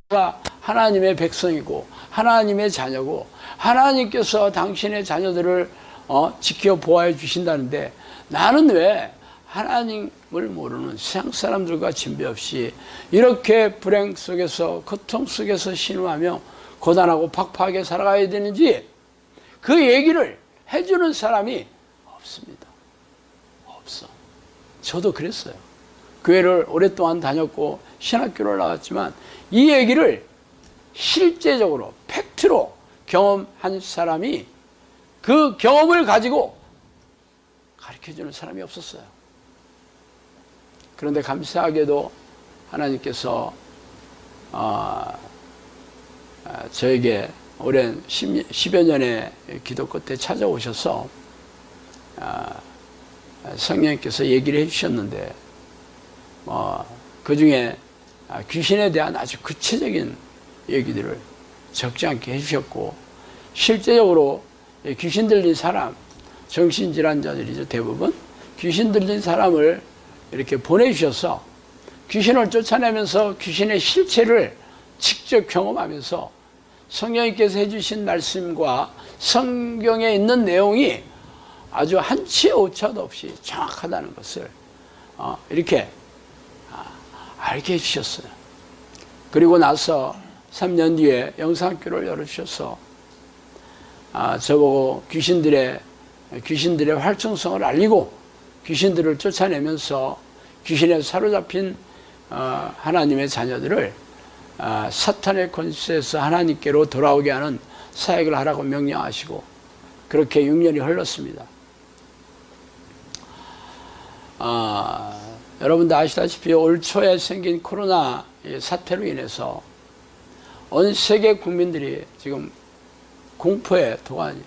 하나님의 백성이고 하나님의 자녀고 하나님께서 당신의 자녀들을 지켜 보호해 주신다는데 나는 왜 하나님을 모르는 세상 사람들과 진배 없이 이렇게 불행 속에서 고통 속에서 신음하며 고단하고 팍팍하게 살아가야 되는지 그 얘기를 해주는 사람이 없습니다. 없어. 저도 그랬어요. 교회를 오랫동안 다녔고 신학교를 나왔지만 이 얘기를 실제적으로 팩트로 경험한 사람이 그 경험을 가지고 가르쳐주는 사람이 없었어요. 그런데 감사하게도 하나님께서 저에게 오랜 10여 년의 기도 끝에 찾아오셔서 성령님께서 얘기를 해주셨는데 그 중에 귀신에 대한 아주 구체적인 얘기들을 적지 않게 해주셨고 실제적으로 귀신 들린 사람, 정신질환자들이죠. 대부분 귀신 들린 사람을 이렇게 보내주셔서 귀신을 쫓아내면서 귀신의 실체를 직접 경험하면서 성령님께서 해주신 말씀과 성경에 있는 내용이 아주 한치의 오차도 없이 정확하다는 것을 이렇게 알게 해주셨어요. 그리고 나서 3년 뒤에 영상학교를 열어주셔서 저보고 귀신들의 활동성을 알리고 귀신들을 쫓아내면서 귀신에 사로잡힌 하나님의 자녀들을 사탄의 권세에서 하나님께로 돌아오게 하는 사역을 하라고 명령하시고 그렇게 6년이 흘렀습니다. 여러분도 아시다시피 올 초에 생긴 코로나 사태로 인해서 온 세계 국민들이 지금 공포에 도가니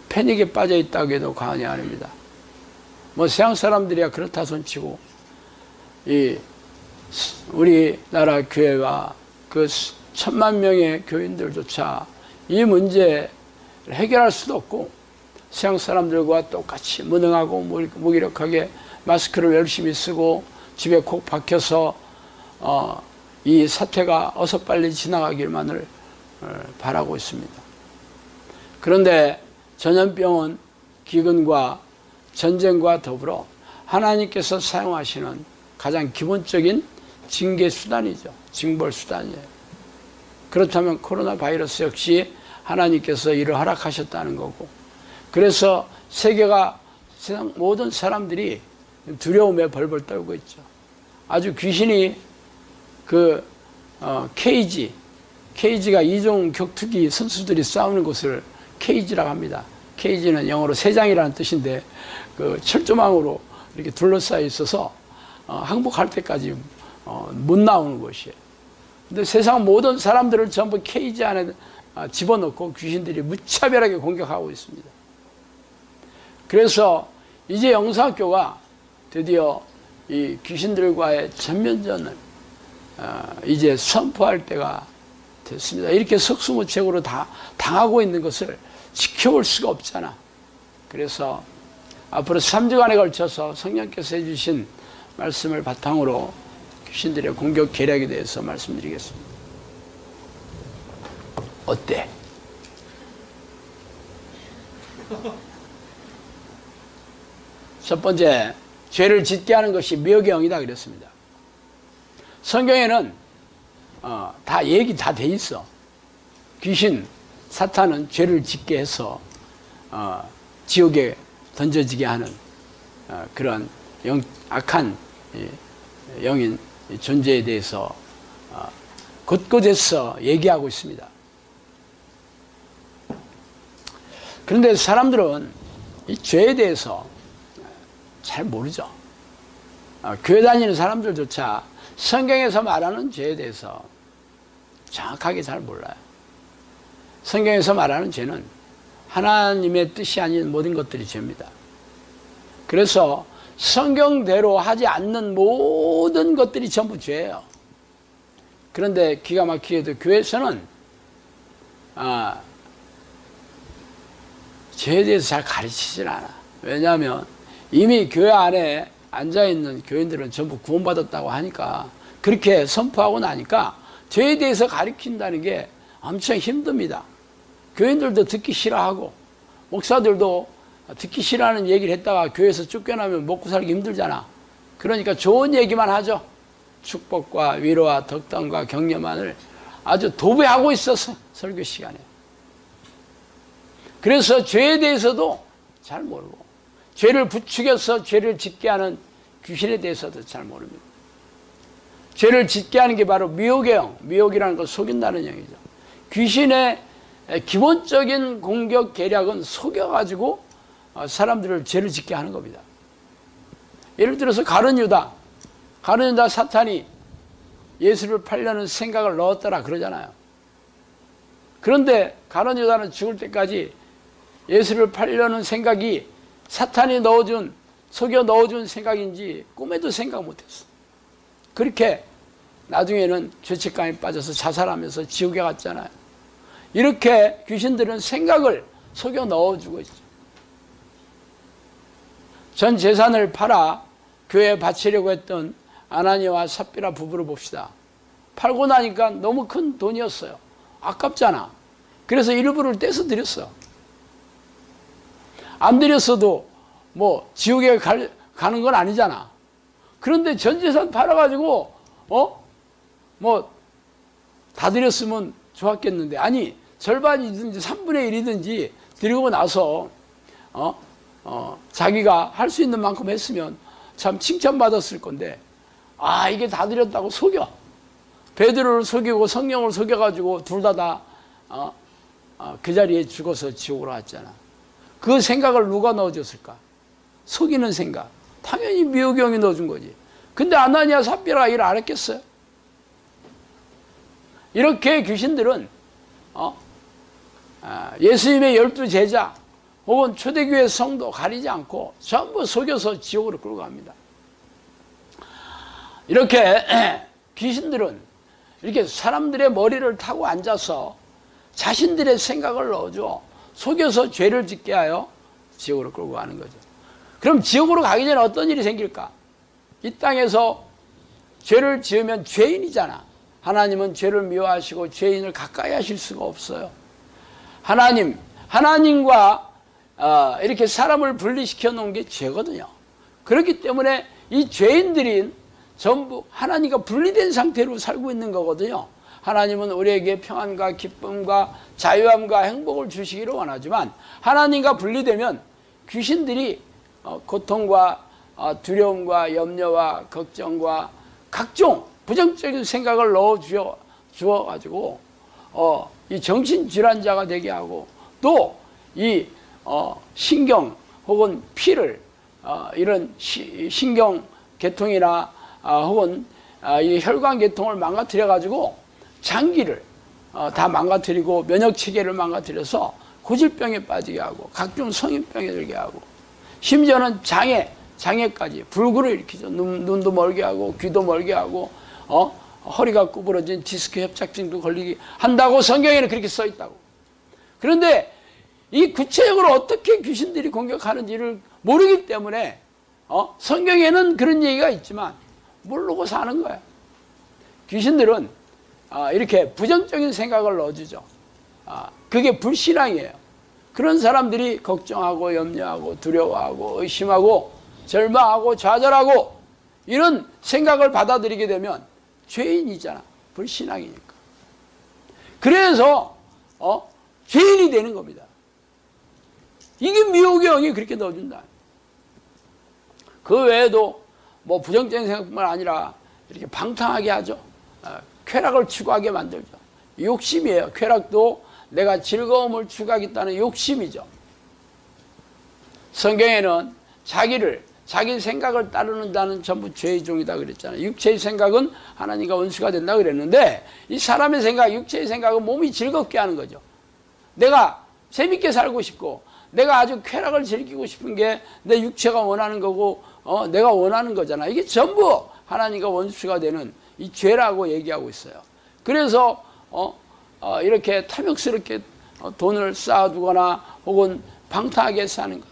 패닉에 빠져 있다고 해도 과언이 아닙니다. 뭐 세상 사람들이야 그렇다 손치고 이 우리나라 교회가 그 1000만 명의 교인들조차 이 문제를 해결할 수도 없고 세상 사람들과 똑같이 무능하고 무기력하게 마스크를 열심히 쓰고 집에 콕 박혀서 이 사태가 어서 빨리 지나가기만을 바라고 있습니다. 그런데 전염병은 기근과 전쟁과 더불어 하나님께서 사용하시는 가장 기본적인 징계 수단이죠. 징벌 수단이에요. 그렇다면 코로나 바이러스 역시 하나님께서 이를 허락하셨다는 거고 그래서 세계가 세상 모든 사람들이 두려움에 벌벌 떨고 있죠. 아주 귀신이 케이지가 이종 격투기 선수들이 싸우는 곳을 케이지라고 합니다. 케이지는 영어로 세장이라는 뜻인데 그 철조망으로 이렇게 둘러싸여 있어서 항복할 때까지 못 나오는 곳이에요. 근데 세상 모든 사람들을 전부 케이지 안에 집어넣고 귀신들이 무차별하게 공격하고 있습니다. 그래서 이제 영사학교가 드디어 이 귀신들과의 전면전을 이제 선포할 때가 됐습니다. 이렇게 석수무책으로 다 당하고 있는 것을 지켜볼 수가 없잖아. 그래서 앞으로 3주간에 걸쳐서 성령께서 해주신 말씀을 바탕으로 귀신들의 공격 계략에 대해서 말씀드리겠습니다. 어때? 첫 번째, 죄를 짓게 하는 것이 미혹의 영이다 그랬습니다. 성경에는 다 얘기 다 돼 있어. 귀신, 사탄은 죄를 짓게 해서 지옥에 던져지게 하는 그런 악한 영인 존재에 대해서 곳곳에서 얘기하고 있습니다. 그런데 사람들은 이 죄에 대해서 잘 모르죠. 교회 다니는 사람들조차 성경에서 말하는 죄에 대해서 정확하게 잘 몰라요. 성경에서 말하는 죄는 하나님의 뜻이 아닌 모든 것들이 죄입니다. 그래서 성경대로 하지 않는 모든 것들이 전부 죄예요. 그런데 기가 막히게도 교회에서는 죄에 대해서 잘 가르치질 않아. 왜냐하면 이미 교회 안에 앉아있는 교인들은 전부 구원받았다고 하니까 그렇게 선포하고 나니까 죄에 대해서 가르친다는 게 엄청 힘듭니다. 교인들도 듣기 싫어하고 목사들도 듣기 싫어하는 얘기를 했다가 교회에서 쫓겨나면 먹고 살기 힘들잖아. 그러니까 좋은 얘기만 하죠. 축복과 위로와 덕담과 격려만을 아주 도배하고 있었어, 설교 시간에. 그래서 죄에 대해서도 잘 모르고, 죄를 부추겨서 죄를 짓게 하는 귀신에 대해서도 잘 모릅니다. 죄를 짓게 하는 게 바로 미혹의 영, 미혹이라는 건 속인다는 영이죠. 귀신의 기본적인 공격 계략은 속여가지고 사람들을 죄를 짓게 하는 겁니다. 예를 들어서 가룟 유다 사탄이 예수를 팔려는 생각을 넣었더라 그러잖아요. 그런데 가룟 유다는 죽을 때까지 예수를 팔려는 생각이 사탄이 속여 넣어준 생각인지 꿈에도 생각 못했어. 그렇게 나중에는 죄책감에 빠져서 자살하면서 지옥에 갔잖아요. 이렇게 귀신들은 생각을 속여 넣어주고 있죠. 전 재산을 팔아 교회에 바치려고 했던 아나니아와 삽비라 부부를 봅시다. 팔고 나니까 너무 큰 돈이었어요. 아깝잖아. 그래서 일부를 떼서 드렸어. 안 드렸어도 뭐 지옥에 가는 건 아니잖아. 그런데 전 재산 팔아가지고 뭐 다 드렸으면 좋았겠는데, 아니 절반이든지 3분의 1이든지 드리고 나서 자기가 할 수 있는 만큼 했으면 참 칭찬받았을 건데, 이게 다 드렸다고 속여. 베드로를 속이고 성령을 속여가지고 둘 다 그 자리에 죽어서 지옥으로 왔잖아. 그 생각을 누가 넣어줬을까? 속이는 생각. 당연히 미혹의 영이 넣어준 거지. 근데 아나니아 삽비라가 이를 안 했겠어요? 이렇게 귀신들은 예수님의 12제자 혹은 초대교회 성도 가리지 않고 전부 속여서 지옥으로 끌고 갑니다. 이렇게 귀신들은 이렇게 사람들의 머리를 타고 앉아서 자신들의 생각을 넣어줘 속여서 죄를 짓게 하여 지옥으로 끌고 가는 거죠. 그럼 지옥으로 가기 전에 어떤 일이 생길까? 이 땅에서 죄를 지으면 죄인이잖아. 하나님은 죄를 미워하시고 죄인을 가까이 하실 수가 없어요. 하나님과 이렇게 사람을 분리시켜 놓은 게 죄거든요. 그렇기 때문에 이 죄인들인 전부 하나님과 분리된 상태로 살고 있는 거거든요. 하나님은 우리에게 평안과 기쁨과 자유함과 행복을 주시기를 원하지만 하나님과 분리되면 귀신들이 고통과 두려움과 염려와 걱정과 각종 부정적인 생각을 넣어 주어가지고 이 정신질환자가 되게 하고, 또 이 신경 혹은 피를 이런 신경 계통이나 혹은 이 혈관 계통을 망가뜨려 가지고 장기를 다 망가뜨리고 면역 체계를 망가뜨려서 고질병에 빠지게 하고 각종 성인병에 들게 하고, 심지어는 장애까지 불구를 일으키죠. 눈도 멀게 하고 귀도 멀게 하고 허리가 구부러진 디스크 협착증도 걸리게 한다고 성경에는 그렇게 써 있다고. 그런데 이 구체적으로 어떻게 귀신들이 공격하는지를 모르기 때문에 성경에는 그런 얘기가 있지만 모르고 사는 거야. 귀신들은 이렇게 부정적인 생각을 넣어주죠. 그게 불신앙이에요. 그런 사람들이 걱정하고 염려하고 두려워하고 의심하고 절망하고 좌절하고 이런 생각을 받아들이게 되면 죄인이잖아. 불신앙이니까. 그래서 죄인이 되는 겁니다. 이게 미혹의 영이 그렇게 넣어준다. 그 외에도 뭐 부정적인 생각뿐만 아니라 이렇게 방탕하게 하죠. 쾌락을 추구하게 만들죠. 욕심이에요. 쾌락도 내가 즐거움을 추구하겠다는 욕심이죠. 성경에는 자기 생각을 따르는 자는 전부 죄의 종이다 그랬잖아요. 육체의 생각은 하나님과 원수가 된다 그랬는데, 이 사람의 생각, 육체의 생각은 몸이 즐겁게 하는 거죠. 내가 재밌게 살고 싶고 내가 아주 쾌락을 즐기고 싶은 게 내 육체가 원하는 거고 내가 원하는 거잖아. 이게 전부 하나님과 원수가 되는 이 죄라고 얘기하고 있어요. 그래서 이렇게 탐욕스럽게 돈을 쌓아두거나 혹은 방탕하게 사는 거,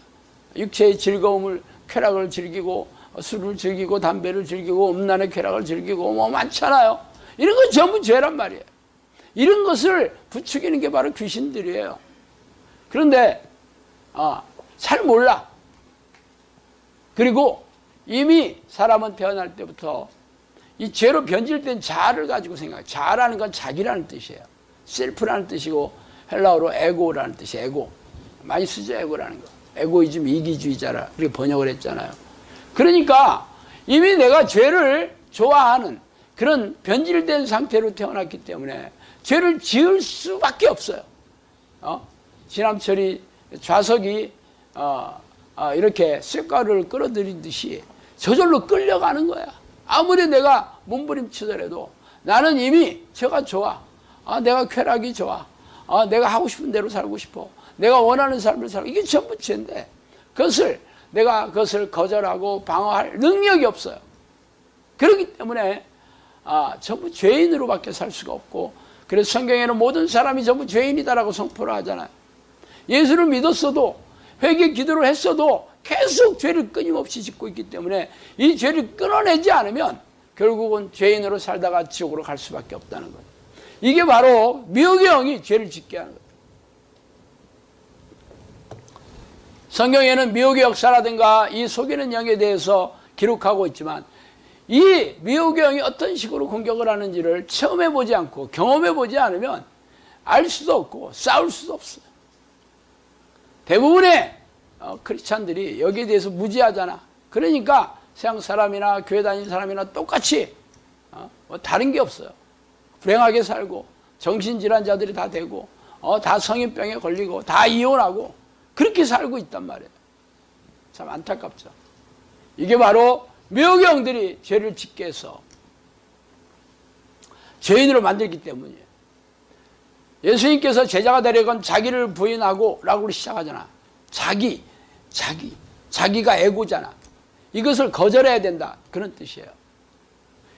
육체의 즐거움을, 쾌락을 즐기고 술을 즐기고 담배를 즐기고 음란의 쾌락을 즐기고 뭐 많잖아요. 이런 건 전부 죄란 말이에요. 이런 것을 부추기는 게 바로 귀신들이에요. 그런데 잘 몰라. 그리고 이미 사람은 태어날 때부터 이 죄로 변질된 자아를 가지고 생각해요. 자아라는 건 자기라는 뜻이에요. 셀프라는 뜻이고 헬라어로 에고라는 뜻이에요. 에고. 많이 쓰죠, 에고라는 거. 에고이즘, 이기주의자라 그렇게 번역을 했잖아요. 그러니까 이미 내가 죄를 좋아하는 그런 변질된 상태로 태어났기 때문에 죄를 지을 수밖에 없어요. 지남철이 좌석이 이렇게 쇳가루를 끌어들이듯이 저절로 끌려가는 거야. 아무리 내가 몸부림치더라도 나는 이미 죄가 좋아. 내가 쾌락이 좋아. 내가 하고 싶은 대로 살고 싶어. 내가 원하는 삶을 살고, 이게 전부 죄인데 내가 그것을 거절하고 방어할 능력이 없어요. 그렇기 때문에 전부 죄인으로밖에 살 수가 없고, 그래서 성경에는 모든 사람이 전부 죄인이다라고 선포를 하잖아요. 예수를 믿었어도 회개 기도를 했어도 계속 죄를 끊임없이 짓고 있기 때문에 이 죄를 끊어내지 않으면 결국은 죄인으로 살다가 지옥으로 갈 수밖에 없다는 거예요. 이게 바로 미혹의 영이 죄를 짓게 하는 거예요. 성경에는 미혹의 역사라든가 이 속이는 영에 대해서 기록하고 있지만 이 미혹의 영이 어떤 식으로 공격을 하는지를 체험해보지 않고 경험해보지 않으면 알 수도 없고 싸울 수도 없어요. 대부분의 크리스찬들이 여기에 대해서 무지하잖아. 그러니까 세상 사람이나 교회 다니는 사람이나 똑같이 뭐 다른 게 없어요. 불행하게 살고 정신질환자들이 다 되고 다 성인병에 걸리고 다 이혼하고 그렇게 살고 있단 말이에요. 참 안타깝죠. 이게 바로 미혹의 영들이 죄를 짓게 해서 죄인으로 만들기 때문이에요. 예수님께서 제자가 되려건 자기를 부인하고 라고 시작하잖아. 자기가 에고잖아. 이것을 거절해야 된다. 그런 뜻이에요.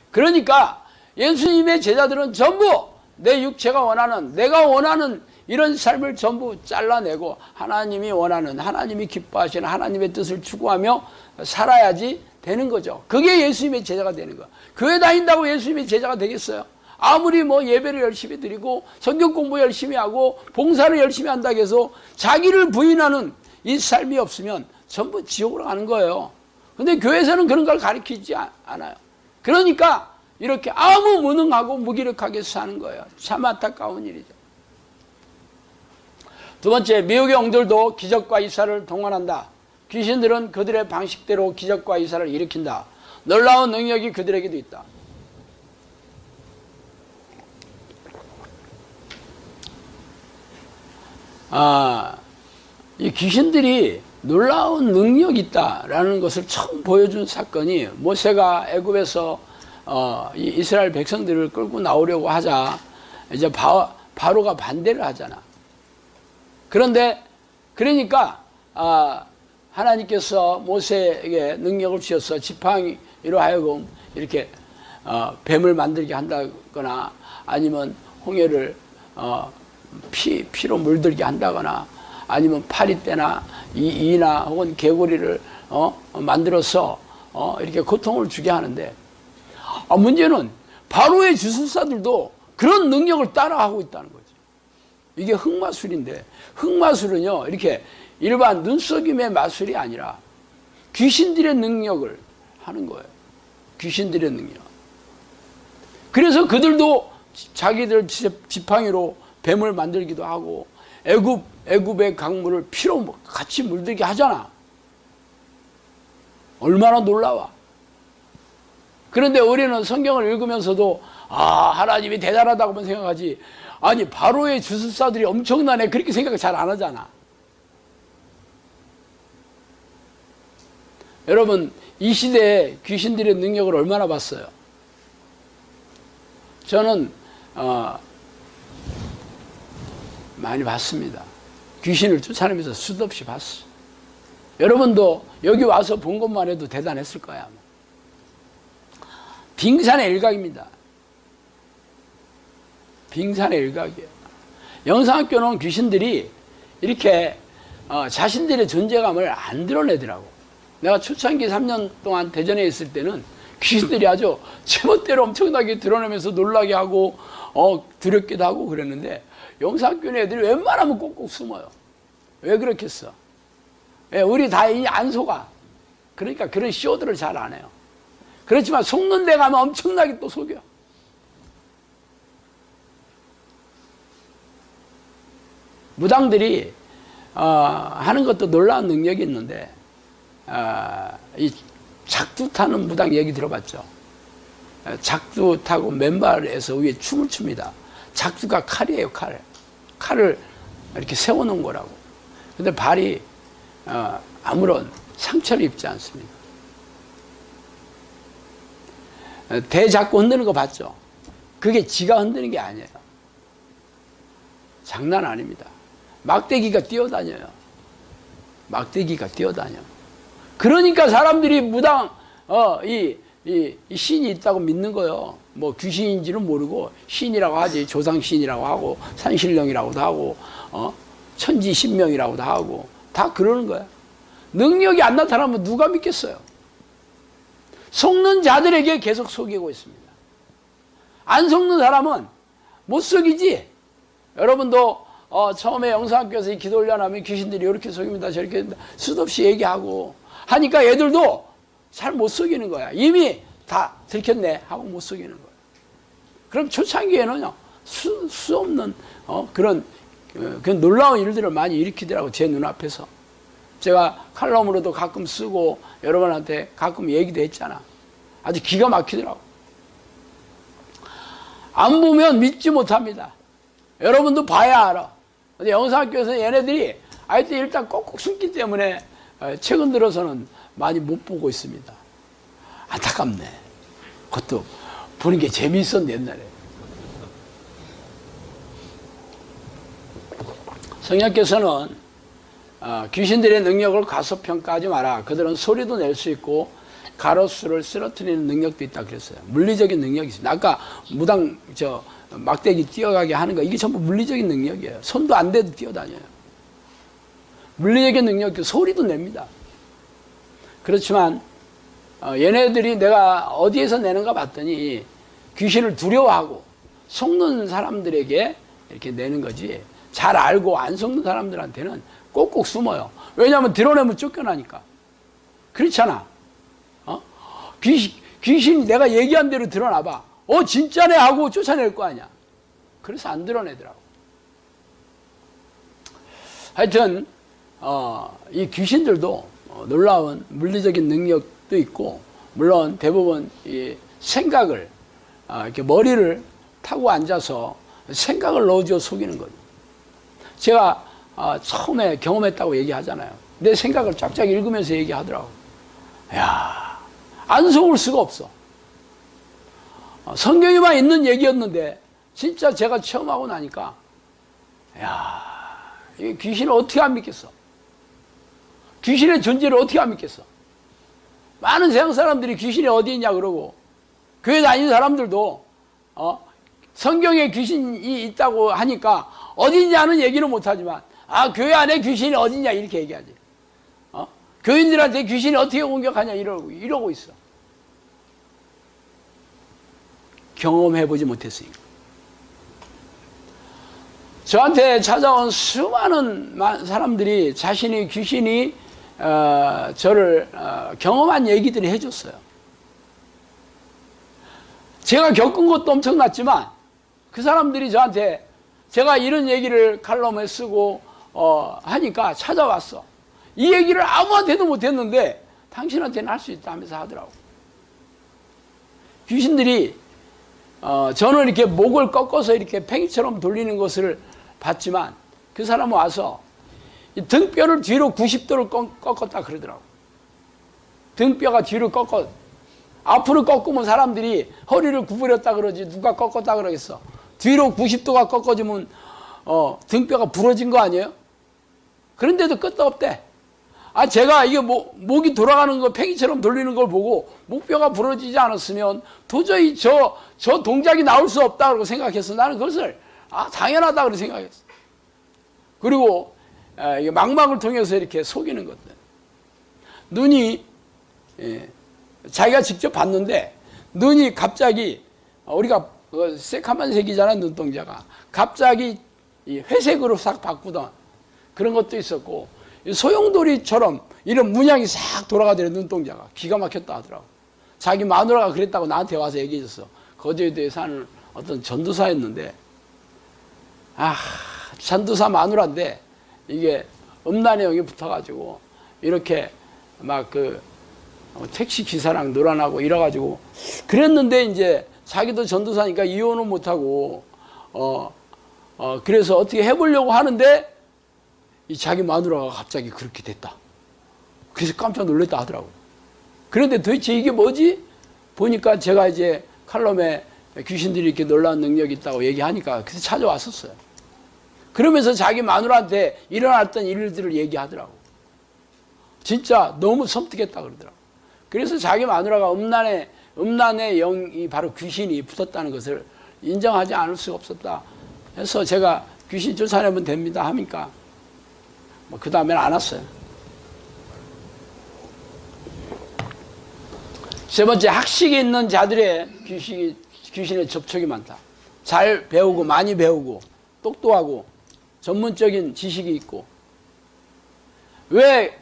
그러니까 예수님의 제자들은 전부 내 육체가 원하는, 내가 원하는 이런 삶을 전부 잘라내고 하나님이 원하는, 하나님이 기뻐하시는 하나님의 뜻을 추구하며 살아야지 되는 거죠. 그게 예수님의 제자가 되는 거야. 교회 다닌다고 예수님의 제자가 되겠어요? 아무리 뭐 예배를 열심히 드리고 성경 공부 열심히 하고 봉사를 열심히 한다고 해서 자기를 부인하는 이 삶이 없으면 전부 지옥으로 가는 거예요. 근데 교회에서는 그런 걸 가르치지 않아요. 그러니까 이렇게 아무 무능하고 무기력하게 사는 거예요. 참 안타까운 일이죠. 두 번째, 미혹의 영들도 기적과 이사를 동원한다. 귀신들은 그들의 방식대로 기적과 이사를 일으킨다. 놀라운 능력이 그들에게도 있다. 이 귀신들이 놀라운 능력이 있다라는 것을 처음 보여준 사건이 모세가 애굽에서 이 이스라엘 백성들을 끌고 나오려고 하자 이제 바로가 반대를 하잖아. 그런데 그러니까 하나님께서 모세에게 능력을 주셔서 지팡이로 하여금 이렇게 뱀을 만들게 한다거나 아니면 홍해를 피로 물들게 한다거나 아니면 파리떼나 이나 혹은 개구리를 만들어서 이렇게 고통을 주게 하는데 문제는 바로의 주술사들도 그런 능력을 따라하고 있다는 거죠. 이게 흑마술인데 흑마술은요 이렇게 일반 눈속임의 마술이 아니라 귀신들의 능력을 하는 거예요. 귀신들의 능력. 그래서 그들도 자기들 지팡이로 뱀을 만들기도 하고 애굽의 강물을 피로 같이 물들게 하잖아. 얼마나 놀라워. 그런데 우리는 성경을 읽으면서도 하나님이 대단하다고만 생각하지 아니 바로의 주술사들이 엄청나네 그렇게 생각 잘 안 하잖아. 여러분 이 시대에 귀신들의 능력을 얼마나 봤어요? 저는 많이 봤습니다. 귀신을 쫓아내면서 수도 없이 봤어. 여러분도 여기 와서 본 것만 해도 대단했을 거야. 빙산의 일각입니다. 빙산의 일각이에요. 영상학교는 귀신들이 이렇게 자신들의 존재감을 안 드러내더라고. 내가 초창기 3년 동안 대전에 있을 때는 귀신들이 아주 제멋대로 엄청나게 드러내면서 놀라게 하고 두렵기도 하고 그랬는데 영상교회 애들이 웬만하면 꼭꼭 숨어요. 왜 그렇겠어? 예, 우리 다행히 안 속아. 그러니까 그런 쇼들을 잘 안 해요. 그렇지만 속는 데 가면 엄청나게 또 속여. 무당들이 하는 것도 놀라운 능력이 있는데 이 작두 타는 무당 얘기 들어봤죠? 작두 타고 맨발에서 위에 춤을 춥니다. 작두가 칼이에요, 칼. 칼을 이렇게 세워놓은 거라고. 근데 발이 아무런 상처를 입지 않습니다. 대 잡고 흔드는 거 봤죠? 그게 지가 흔드는 게 아니에요. 장난 아닙니다. 막대기가 뛰어다녀요. 막대기가 뛰어다녀. 그러니까 사람들이 무당, 이 신이 있다고 믿는 거예요. 뭐 귀신인지는 모르고 신이라고 하지. 조상신이라고 하고, 산신령이라고도 하고, 천지신명이라고도 하고, 다 그러는 거야. 능력이 안 나타나면 누가 믿겠어요? 속는 자들에게 계속 속이고 있습니다. 안 속는 사람은 못 속이지. 여러분도 처음에 영상학교에서 기도 훈련하면 귀신들이 이렇게 속입니다, 저렇게 수도 없이 얘기하고 하니까 애들도 잘 못 속이는 거야. 이미 다 들켰네 하고 못 속이는 거야. 그럼 초창기에는요, 수 없는 그런 놀라운 일들을 많이 일으키더라고, 제 눈앞에서. 제가 칼럼으로도 가끔 쓰고 여러분한테 가끔 얘기도 했잖아. 아주 기가 막히더라고. 안 보면 믿지 못합니다. 여러분도 봐야 알아. 근데 영상학교에서 얘네들이 아이들 일단 꼭꼭 숨기 때문에 최근 들어서는 많이 못 보고 있습니다. 안타깝네. 그것도 보는 게 재미있었는데 옛날에. 성령께서는 귀신들의 능력을 과소평가하지 마라. 그들은 소리도 낼 수 있고 가로수를 쓰러뜨리는 능력도 있다 그랬어요. 물리적인 능력이 있습니다. 아까 무당 막대기 뛰어가게 하는 거, 이게 전부 물리적인 능력이에요. 손도 안 대도 뛰어다녀요. 물리적인 능력, 소리도 냅니다. 그렇지만 얘네들이 내가 어디에서 내는가 봤더니 귀신을 두려워하고 속는 사람들에게 이렇게 내는 거지, 잘 알고 안 속는 사람들한테는 꼭꼭 숨어요. 왜냐하면 드러내면 쫓겨나니까. 그렇잖아. 귀신이 내가 얘기한 대로 드러나봐. 진짜네 하고 쫓아낼 거 아니야. 그래서 안 드러내더라고. 하여튼 이 귀신들도 놀라운 물리적인 능력도 있고, 물론 대부분 이 생각을 이렇게 머리를 타고 앉아서 생각을 넣어줘 속이는 거죠. 제가 처음에 경험했다고 얘기하잖아요. 내 생각을 쫙쫙 읽으면서 얘기하더라고. 야, 안 속을 수가 없어. 성경에만 있는 얘기였는데 진짜 제가 체험하고 나니까, 야, 이 귀신을 어떻게 안 믿겠어? 귀신의 존재를 어떻게 안 믿겠어? 많은 세상 사람들이 귀신이 어디 있냐 그러고, 교회 다니는 사람들도 성경에 귀신이 있다고 하니까 어디 있냐는 얘기는 못하지만, 교회 안에 귀신이 어디 있냐 이렇게 얘기하지. 교인들한테 귀신이 어떻게 공격하냐 이러고 있어. 경험해보지 못했으니까. 저한테 찾아온 수많은 사람들이 자신이 귀신이 저를 경험한 얘기들을 해줬어요. 제가 겪은 것도 엄청났지만 그 사람들이 저한테 제가 이런 얘기를 칼럼에 쓰고 하니까 찾아왔어. 이 얘기를 아무한테도 못했는데 당신한테는 할 수 있다 하면서 하더라고. 귀신들이 저는 이렇게 목을 꺾어서 이렇게 팽이처럼 돌리는 것을 봤지만 그 사람은 와서 등뼈를 뒤로 90도를 꺾었다 그러더라고. 등뼈가 뒤로 꺾어. 앞으로 꺾으면 사람들이 허리를 구부렸다 그러지 누가 꺾었다 그러겠어. 뒤로 90도가 꺾어지면 등뼈가 부러진 거 아니에요? 그런데도 끝도 없대. 제가 이게 목이 돌아가는 거 팽이처럼 돌리는 걸 보고 목뼈가 부러지지 않았으면 도저히 저 동작이 나올 수 없다고 생각했어. 나는 그것을 당연하다고 생각했어. 그리고 망막을 통해서 이렇게 속이는 것들. 눈이 자기가 직접 봤는데 눈이 갑자기 우리가 새카만색이잖아 눈동자가 갑자기 이 회색으로 싹 바꾸던 그런 것도 있었고 소용돌이처럼 이런 문양이 싹 돌아가더래 눈동자가 기가 막혔다 하더라고. 자기 마누라가 그랬다고 나한테 와서 얘기해줬어. 거제도에 사는 어떤 전도사였는데 전도사 마누라인데 이게 음란형이 붙어가지고 이렇게 막 택시 기사랑 놀아나고 이래가지고 그랬는데 이제 자기도 전도사니까 이혼은 못하고 그래서 어떻게 해보려고 하는데 이 자기 마누라가 갑자기 그렇게 됐다. 그래서 깜짝 놀랐다 하더라고. 그런데 도대체 이게 뭐지? 보니까 제가 이제 칼럼에 귀신들이 이렇게 놀라운 능력이 있다고 얘기하니까 그래서 찾아왔었어요. 그러면서 자기 마누라한테 일어났던 일들을 얘기하더라고. 진짜 너무 섬뜩했다 그러더라고. 그래서 자기 마누라가 음란의 영이 바로 귀신이 붙었다는 것을 인정하지 않을 수가 없었다 해서 제가 귀신 쫓아내면 됩니다 하니까 그 다음에는 안 왔어요. 세 번째, 학식이 있는 자들의 귀신의 접촉이 많다. 잘 배우고 많이 배우고 똑똑하고 전문적인 지식이 있고. 왜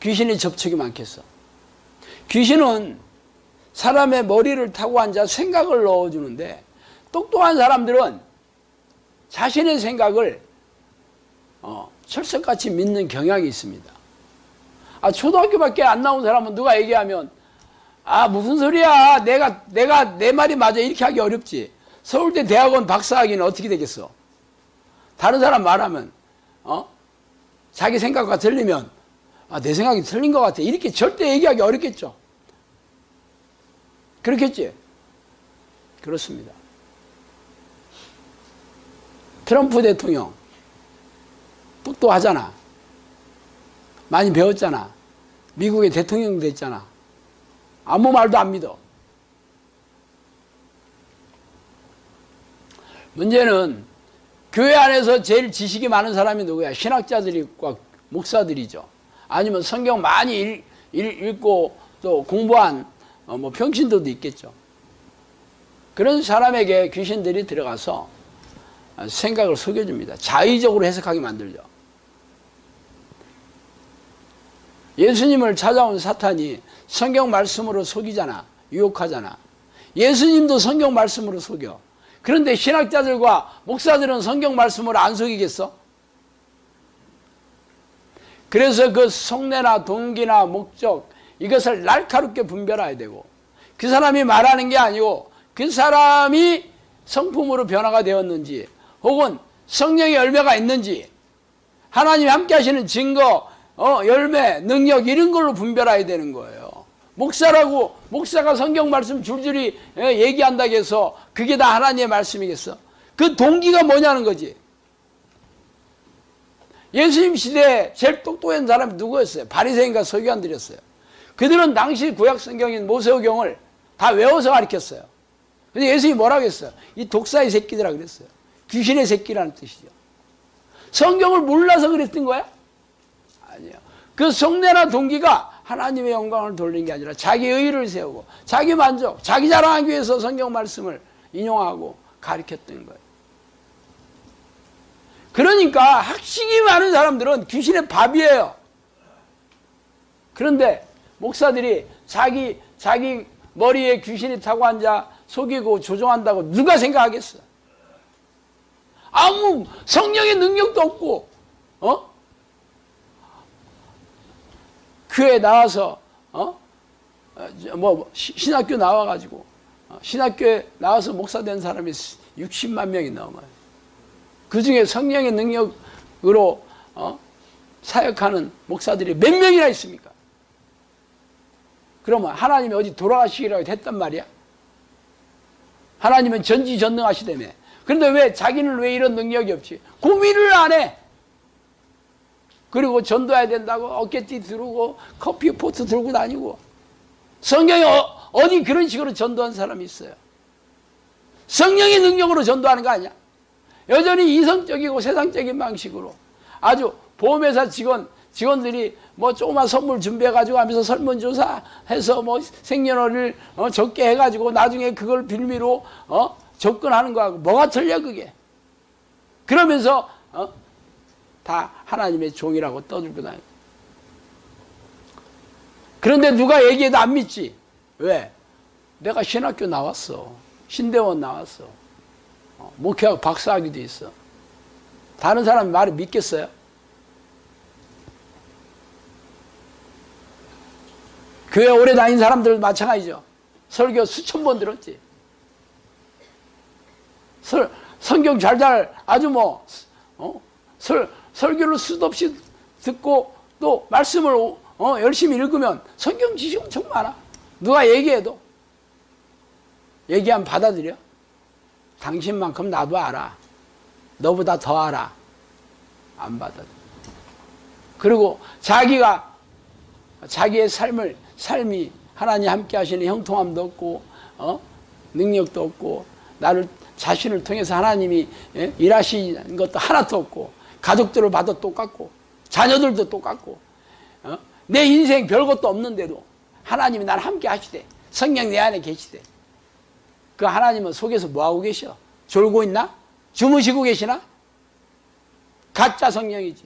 귀신의 접촉이 많겠어? 귀신은 사람의 머리를 타고 앉아 생각을 넣어주는데 똑똑한 사람들은 자신의 생각을 철석같이 믿는 경향이 있습니다. 초등학교밖에 안 나온 사람은 누가 얘기하면 무슨 소리야 내 말이 맞아 이렇게 하기 어렵지. 서울대 대학원 박사학위는 어떻게 되겠어? 다른 사람 말하면 자기 생각과 틀리면 내 생각이 틀린 것 같아 이렇게 절대 얘기하기 어렵겠죠. 그렇겠지? 그렇습니다. 트럼프 대통령 똑똑하잖아. 많이 배웠잖아. 미국의 대통령 됐잖아. 아무 말도 안 믿어. 문제는 교회 안에서 제일 지식이 많은 사람이 누구야? 신학자들과 목사들이죠. 아니면 성경 많이 읽고 또 공부한 평신도도 있겠죠. 그런 사람에게 귀신들이 들어가서 생각을 속여줍니다. 자의적으로 해석하게 만들죠. 예수님을 찾아온 사탄이 성경 말씀으로 속이잖아. 유혹하잖아. 예수님도 성경 말씀으로 속여. 그런데 신학자들과 목사들은 성경 말씀으로 안 속이겠어? 그래서 그 속내나 동기나 목적 이것을 날카롭게 분별해야 되고 그 사람이 말하는 게 아니고 그 사람이 성품으로 변화가 되었는지 혹은 성령의 열매가 있는지 하나님이 함께 하시는 증거, 열매, 능력 이런 걸로 분별해야 되는 거예요. 목사가 성경 말씀 줄줄이 얘기한다고 해서 그게 다 하나님의 말씀이겠어? 그 동기가 뭐냐는 거지. 예수님 시대에 제일 똑똑한 사람이 누구였어요? 바리새인과 서기관들이었어요. 그들은 당시 구약 성경인 모세오경을 다 외워서 가르쳤어요. 근데 예수님이 뭐라고 했어요? 이 독사의 새끼들아 그랬어요. 귀신의 새끼라는 뜻이죠. 성경을 몰라서 그랬던 거야? 아니에요. 그 속내나 동기가 하나님의 영광을 돌리는 게 아니라 자기 의의를 세우고 자기 만족, 자기 자랑하기 위해서 성경 말씀을 인용하고 가르쳤던 거예요. 그러니까 학식이 많은 사람들은 귀신의 밥이에요. 그런데 목사들이 자기 머리에 귀신이 타고 앉아 속이고 조종한다고 누가 생각하겠어? 아무 성령의 능력도 없고 교회 나와서 신학교 나와가지고 신학교에 나와서 목사 된 사람이 60만 명이 넘어요. 그 중에 성령의 능력으로 사역하는 목사들이 몇 명이나 있습니까? 그러면 하나님이 어디 돌아가시기라고 했단 말이야? 하나님은 전지전능하시다며. 그런데 왜 자기는 왜 이런 능력이 없지? 고민을 안 해. 그리고 전도해야 된다고 어깨띠 두르고 커피 포트 들고 다니고. 성경에 어디 그런 식으로 전도한 사람이 있어요? 성령의 능력으로 전도하는 거 아니야? 여전히 이성적이고 세상적인 방식으로 아주 보험회사 직원 직원들이 뭐 조그만 선물 준비해가지고 하면서 설문조사해서 뭐 생년월일 적게 해가지고 나중에 그걸 빌미로 접근하는 거하고 뭐가 틀려 그게. 그러면서 다 하나님의 종이라고 떠들고 다녀. 그런데 누가 얘기해도 안 믿지. 왜? 내가 신학교 나왔어. 신대원 나왔어. 목회하고 박사학위도 있어. 다른 사람이 말을 믿겠어요? 교회 오래 다닌 사람들도 마찬가지죠. 설교 수천 번 들었지. 성경 잘잘 아주 뭐 설교를 수도 없이 듣고 또 말씀을 열심히 읽으면 성경 지식이 엄청 많아. 누가 얘기해도 얘기하면 받아들여. 당신만큼 나도 알아. 너보다 더 알아. 안 받아들여. 그리고 자기의 삶이 하나님 함께 하시는 형통함도 없고 능력도 없고 나를 자신을 통해서 하나님이 일하시는 것도 하나도 없고 가족들을 봐도 똑같고 자녀들도 똑같고 내 인생 별것도 없는데도 하나님이 나를 함께 하시되 성령 내 안에 계시되 그 하나님은 속에서 뭐하고 계셔? 졸고 있나? 주무시고 계시나? 가짜 성령이지.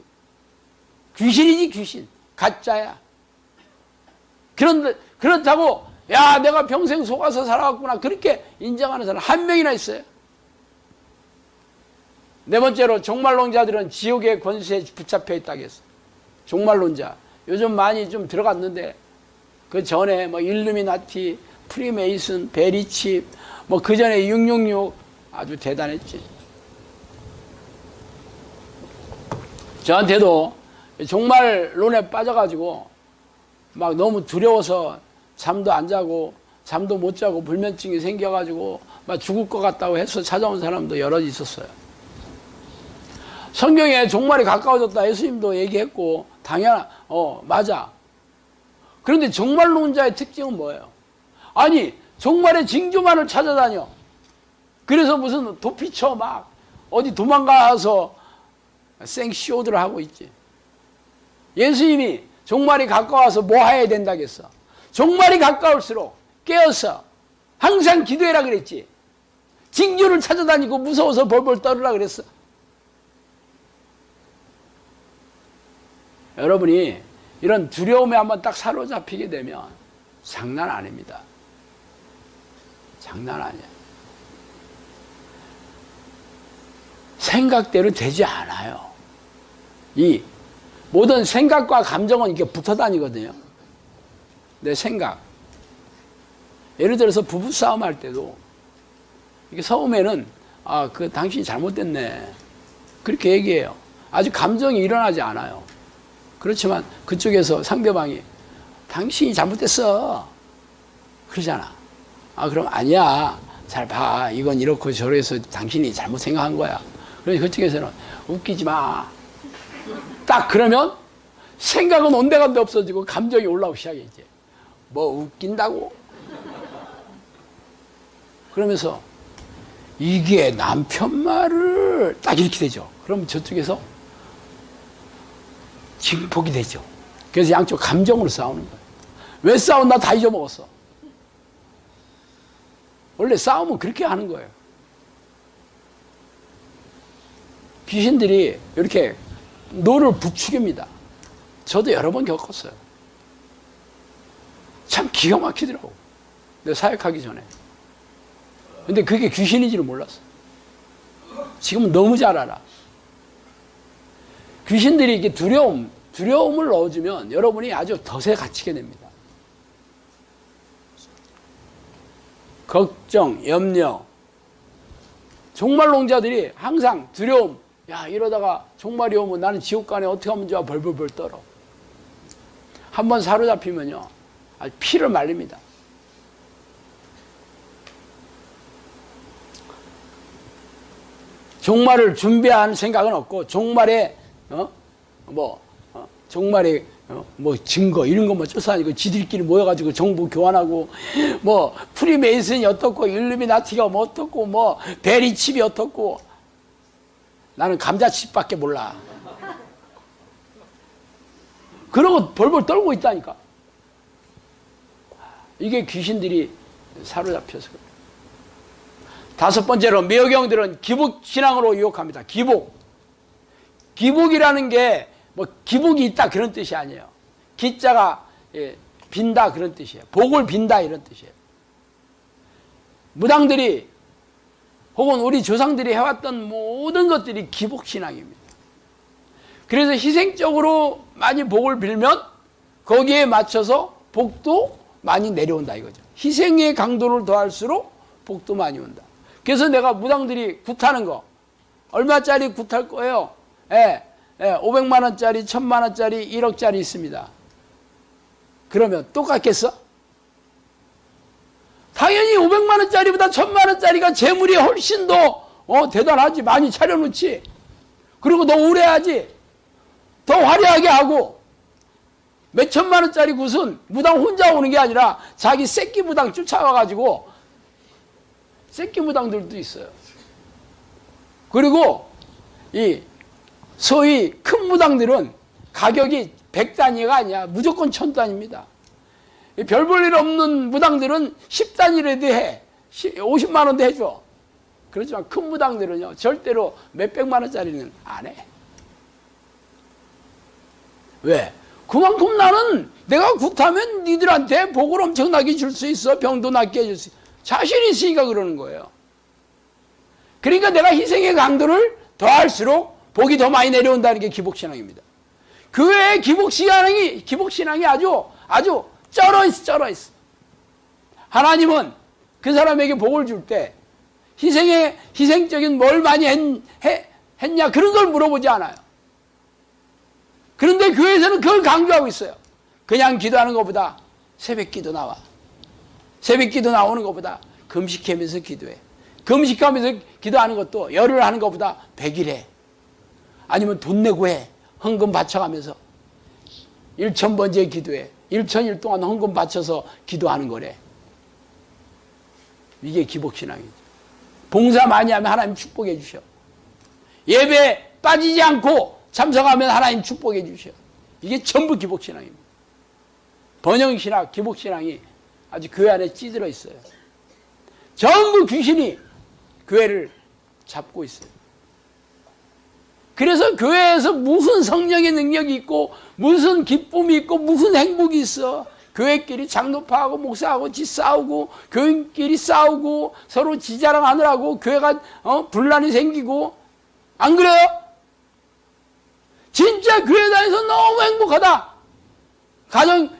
귀신이지 귀신. 가짜야. 그렇다고 야 내가 평생 속아서 살아왔구나 그렇게 인정하는 사람 한 명이나 있어요. 네 번째로 종말론자들은 지옥의 권세에 붙잡혀 있다고 했어. 종말론자 요즘 많이 좀 들어갔는데 그 전에 뭐 일루미나티, 프리메이슨, 베리칩 뭐 그 전에 666 아주 대단했지. 저한테도 종말론에 빠져가지고 막 너무 두려워서 잠도 안 자고 잠도 못 자고 불면증이 생겨가지고 막 죽을 것 같다고 해서 찾아온 사람도 여러 있었어요. 성경에 종말이 가까워졌다 예수님도 얘기했고 맞아. 그런데 종말론자의 특징은 뭐예요? 아니 종말의 징조만을 찾아다녀. 그래서 무슨 도피처 막 어디 도망가서 생쇼들을 하고 있지. 예수님이 종말이 가까워서 뭐 해야 된다겠어? 종말이 가까울수록 깨어서 항상 기도해라 그랬지. 징조를 찾아다니고 무서워서 벌벌 떨으라 그랬어. 여러분이 이런 두려움에 한번 딱 사로잡히게 되면 장난 아닙니다. 장난 아니야. 생각대로 되지 않아요. 이 모든 생각과 감정은 이렇게 붙어 다니거든요. 내 생각. 예를 들어서 부부싸움 할 때도 이게 처음에는 당신이 잘못됐네. 그렇게 얘기해요. 아직 감정이 일어나지 않아요. 그렇지만 그쪽에서 상대방이 당신이 잘못됐어. 그러잖아. 그럼 아니야. 잘 봐. 이건 이렇고 저래서 당신이 잘못 생각한 거야. 그래서 그쪽에서는 웃기지 마. 딱 그러면 생각은 온데간데 없어지고 감정이 올라오기 시작해 이제. 뭐 웃긴다고? 그러면서 이게 남편 말을 딱 이렇게 되죠. 그럼 저쪽에서 증폭이 되죠. 그래서 양쪽 감정으로 싸우는 거예요. 왜 싸웠나 다 잊어먹었어. 원래 싸움은 그렇게 하는 거예요. 귀신들이 이렇게 너를 부추깁니다. 저도 여러 번 겪었어요. 참 기가 막히더라고. 내가 사역하기 전에. 근데 그게 귀신인지는 몰랐어. 지금은 너무 잘 알아. 귀신들이 이렇게 두려움을 넣어주면 여러분이 아주 덫에 갇히게 됩니다. 걱정, 염려. 종말론자들이 항상 두려움. 야, 이러다가 종말이 오면 나는 지옥 가네 어떻게 하면 좋아 벌벌벌 떨어. 한번 사로잡히면요. 아주 피를 말립니다. 종말을 준비한 생각은 없고 종말에 종말에 증거 이런 것만 쫓아다니고 지들끼리 모여가지고 정보 교환하고 뭐 프리메이슨이 어떻고 일루미나티가 뭐 어떻고 뭐 베리칩이 어떻고 나는 감자칩밖에 몰라. 그러고 벌벌 떨고 있다니까. 이게 귀신들이 사로잡혀서 그래요. 다섯 번째로 미호경들은 기복신앙으로 유혹합니다. 기복이라는 게 뭐 기복이 있다 그런 뜻이 아니에요. 기자가 빈다 그런 뜻이에요. 복을 빈다 이런 뜻이에요. 무당들이 혹은 우리 조상들이 해왔던 모든 것들이 기복신앙입니다. 그래서 희생적으로 많이 복을 빌면 거기에 맞춰서 복도 많이 내려온다 이거죠. 희생의 강도를 더할수록 복도 많이 온다. 그래서 내가 무당들이 굿하는 거 얼마짜리 굿할 거예요? 500만 원짜리, 1000만 원짜리, 1억짜리 있습니다. 그러면 똑같겠어? 당연히 500만 원짜리보다 1000만 원짜리가 재물이 훨씬 더 대단하지. 많이 차려놓지. 그리고 더 오래 하지. 더 화려하게 하고. 몇 천만 원짜리 굿은 무당 혼자 오는 게 아니라 자기 새끼 무당 쫓아와가지고 새끼 무당들도 있어요. 그리고 이 소위 큰 무당들은 가격이 100단위가 아니야. 무조건 1000단위입니다. 별 볼 일 없는 무당들은 10단위라도 해. 50만 원도 해줘. 그렇지만 큰 무당들은요. 절대로 몇백만 원짜리는 안 해. 왜? 그만큼 나는 내가 굿하면 니들한테 복을 엄청나게 줄 수 있어. 병도 낫게 해줄 수 있어. 자신이 있으니까 그러는 거예요. 그러니까 내가 희생의 강도를 더할수록 복이 더 많이 내려온다는 게 기복신앙입니다. 그 외에 기복신앙이 아주 쩔어있어. 하나님은 그 사람에게 복을 줄 때 희생적인 뭘 많이 했냐 그런 걸 물어보지 않아요. 그런데 교회에서는 그걸 강조하고 있어요. 그냥 기도하는 것보다 새벽 기도 나와. 새벽 기도 나오는 것보다 금식하면서 기도해. 금식하면서 기도하는 것도 열흘 하는 것보다 100일 해. 아니면 돈 내고 해. 헌금 바쳐가면서 1000번째 기도해. 1000일 동안 헌금 바쳐서 기도하는 거래. 이게 기복신앙이죠. 봉사 많이 하면 하나님 축복해 주셔. 예배 빠지지 않고 참석하면 하나님 축복해 주셔. 이게 전부 기복신앙입니다. 번영신앙, 기복신앙이 아주 교회 안에 찌들어 있어요. 전부 귀신이 교회를 잡고 있어요. 그래서 교회에서 무슨 성령의 능력이 있고 무슨 기쁨이 있고 무슨 행복이 있어. 교회끼리 장로파하고 목사하고 싸우고 교인끼리 싸우고 서로 지자랑하느라고 교회가 분란이 생기고 안 그래요? 진짜 교회 다녀서 너무 행복하다.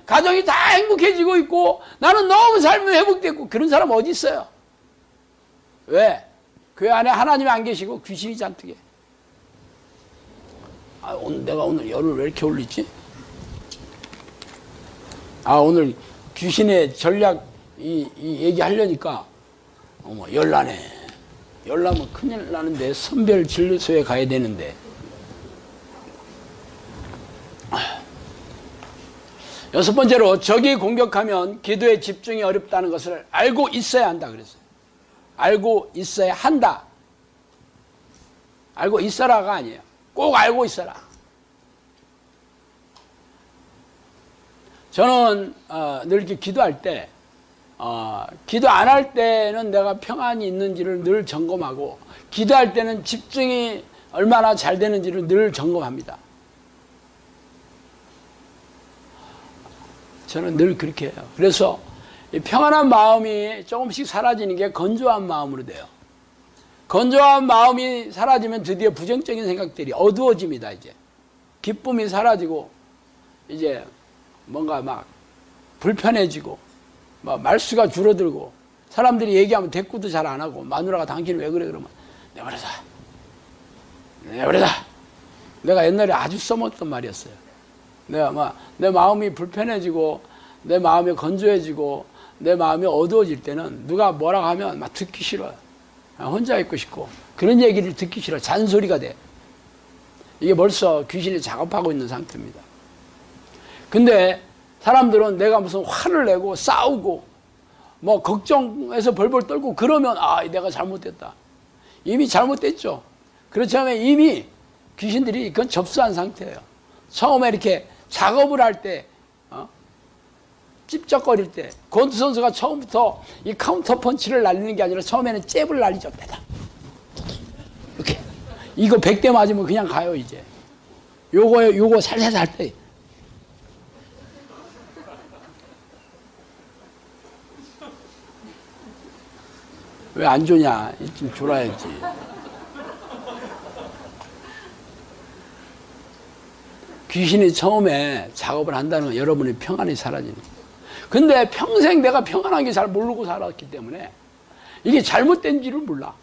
가정이 다 행복해지고 있고 나는 너무 삶이 회복됐고 그런 사람 어디 있어요? 왜? 교회 안에 하나님이 안 계시고 귀신이 잔뜩해. 내가 오늘 열을 왜 이렇게 올리지? 오늘 귀신의 전략 이 얘기하려니까 열나네. 열나면 큰일 나는데 선별 진료소에 가야 되는데. 여섯 번째로 적이 공격하면 기도에 집중이 어렵다는 것을 알고 있어야 한다 그랬어요. 알고 있어야 한다. 알고 있어라가 아니에요. 꼭 알고 있어라. 저는 늘 이렇게 기도할 때 기도 안 할 때는 내가 평안이 있는지를 늘 점검하고 기도할 때는 집중이 얼마나 잘 되는지를 늘 점검합니다. 저는 늘 그렇게 해요. 그래서 평안한 마음이 조금씩 사라지는 게 건조한 마음으로 돼요. 건조한 마음이 사라지면 드디어 부정적인 생각들이 어두워집니다. 이제 기쁨이 사라지고 이제 뭔가 막 불편해지고 막 말수가 줄어들고 사람들이 얘기하면 대꾸도 잘 안 하고 마누라가 당신은 왜 그래 그러면 내버려다. 내가 옛날에 아주 써먹던 말이었어요. 내가 막 내 마음이 불편해지고 내 마음이 건조해지고 내 마음이 어두워질 때는 누가 뭐라고 하면 막 듣기 싫어요. 혼자 있고 싶고 그런 얘기를 듣기 싫어. 잔소리가 돼. 이게 벌써 귀신이 작업하고 있는 상태입니다. 근데 사람들은 내가 무슨 화를 내고 싸우고 뭐 걱정해서 벌벌 떨고 그러면 내가 잘못됐다. 이미 잘못됐죠. 그렇지 않으면 이미 귀신들이 그건 접수한 상태예요. 처음에 이렇게 작업을 할 때, 찝쩍거릴 때, 권투 선수가 처음부터 이 카운터 펀치를 날리는 게 아니라 처음에는 잽을 날리죠. 이렇게. 이거 100대 맞으면 그냥 가요, 이제. 요거 살살살 때. 왜 안 주냐? 좀 줘야지. 귀신이 처음에 작업을 한다는 건 여러분의 평안이 사라지는 거예요. 근데 평생 내가 평안한 게 잘 모르고 살았기 때문에 이게 잘못된지를 몰라.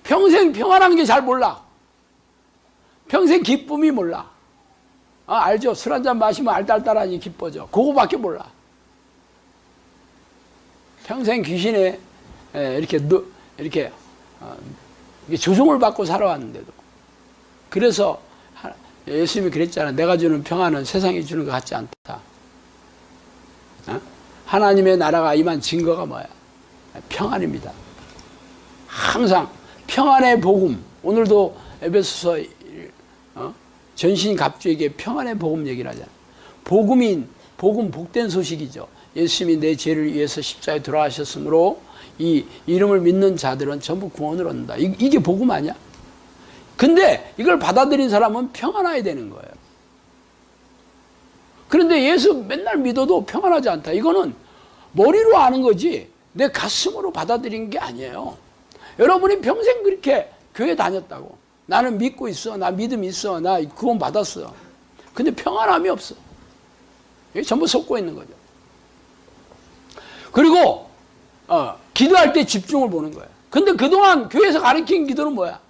평생 평안한 게 잘 몰라. 평생 기쁨이 몰라. 알죠? 술 한잔 마시면 알딸딸하니 기뻐져. 그거밖에 몰라. 평생 귀신에 이렇게 조종을 받고 살아왔는데도. 그래서 예수님이 그랬잖아. 내가 주는 평안은 세상이 주는 것 같지 않다. 하나님의 나라가 임한 증거가 뭐야? 평안입니다. 항상 평안의 복음. 오늘도 에베소서 전신 갑주에게 평안의 복음 얘기를 하잖아. 복음 복된 소식이죠. 예수님이 내 죄를 위해서 십자가에 돌아가셨으므로 이 이름을 믿는 자들은 전부 구원을 얻는다. 이게 복음 아니야? 근데 이걸 받아들인 사람은 평안해야 되는 거예요. 그런데 예수 맨날 믿어도 평안하지 않다. 이거는 머리로 아는 거지 내 가슴으로 받아들인 게 아니에요. 여러분이 평생 그렇게 교회 다녔다고. 나는 믿고 있어. 나 믿음 있어. 나 구원 받았어. 근데 평안함이 없어. 이게 전부 속고 있는 거죠. 그리고 기도할 때 집중을 보는 거예요. 근데 그동안 교회에서 가르친 기도는 뭐야?